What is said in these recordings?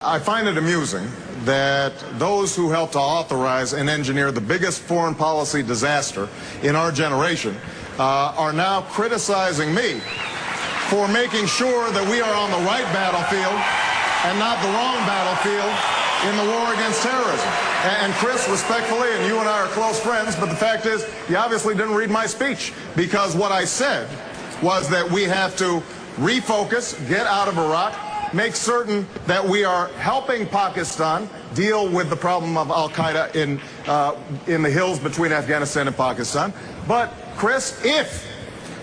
I find it amusing that those who helped to authorize and engineer the biggest foreign policy disaster in our generation are now criticizing me for making sure that we are on the right battlefield and not the wrong battlefield in the war against terrorism. And Chris, respectfully, and you and I are close friends, but the fact is, you obviously didn't read my speech, because what I said was that we have to refocus, get out of Iraq, make certain that we are helping Pakistan deal with the problem of Al Queda in the hills between Afghanistan and Pakistan. But, Chris, if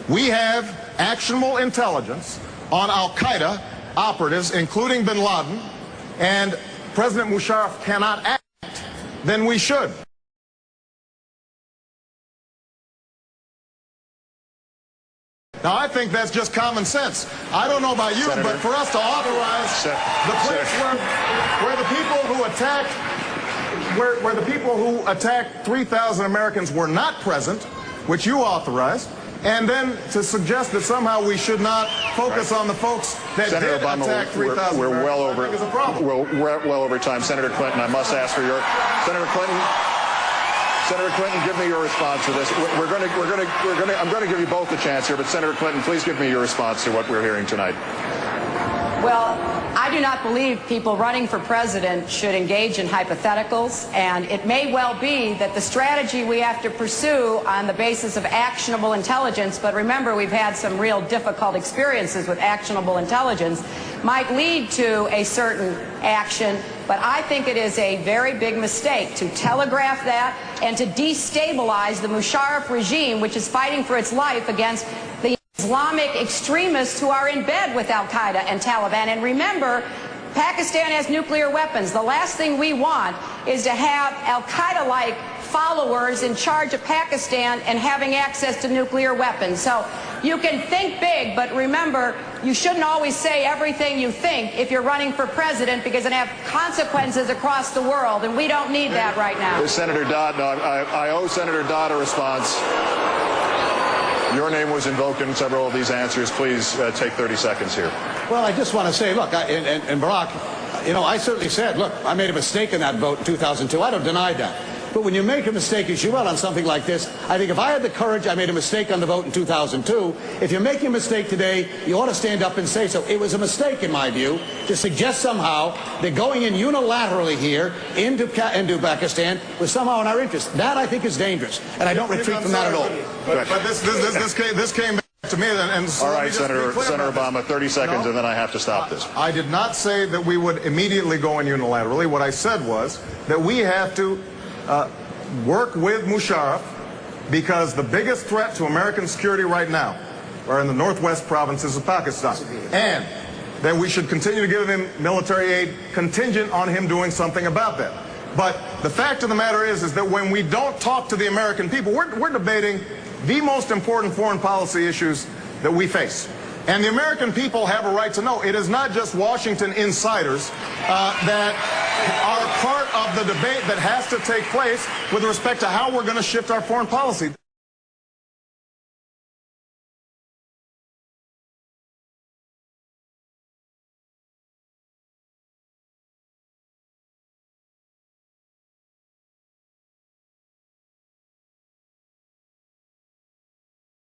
we have actionable intelligence on Al Queda operatives, including bin Laden, and President Musharraf cannot act, then we should. Now, I think that's just common sense. I don't know about you, Senator, but for us to authorize the place where the people who attacked, where the people who attacked 3,000 Americans were not present, which you authorized, and then to suggest that somehow we should not focus on the folks that Senator did Obama, attack 3,000 we're Americans, well over, I think is a problem. We're well over time. Senator Clinton, I must ask for your... Senator Clinton, give me your response to this. I'm going to give you both a chance here, but Senator Clinton, please give me your response to what we're hearing tonight. Well, I do not believe people running for president should engage in hypotheticals, and it may well be that the strategy we have to pursue on the basis of actionable intelligence, but remember, we've had some real difficult experiences with actionable intelligence, might lead to a certain action, but I think it is a very big mistake to telegraph that and to destabilize the Musharraf regime, which is fighting for its life against the Islamic extremists who are in bed with Al Queda and Taliban. And remember, Pakistan has nuclear weapons. The last thing we want is to have Al Qaeda-like followers in charge of Pakistan and having access to nuclear weapons. So you can think big, but remember, you shouldn't always say everything you think if you're running for president, because it has consequences across the world, and we don't need that right now. Senator Dodd, no, I owe Senator Dodd a response. Your name was invoked in several of these answers. Please take 30 seconds here. Well, I just want to say, look, and Barack, you know, I certainly said, look, I made a mistake in that vote in 2002. I don't deny that. But when you make a mistake, as you will, on something like this, I think if I had the courage, I made a mistake on the vote in 2002. If you're making a mistake today, you ought to stand up and say so. It was a mistake, in my view, to suggest somehow that going in unilaterally here into Pakistan was somehow in our interest. That, I think, is dangerous, and I don't retreat from that at all. But this came back to me, and so all right, Senator Obama, 30 seconds, and then I have to stop this. I did not say that we would immediately go in unilaterally. What I said was that we have to work with Musharraf, because the biggest threat to American security right now are in the northwest provinces of Pakistan, and that we should continue to give him military aid contingent on him doing something about that. But the fact of the matter is that when we don't talk to the American people, we're debating the most important foreign policy issues that we face. And the American people have a right to know. It is not just Washington insiders that are part of the debate that has to take place with respect to how we're going to shift our foreign policy.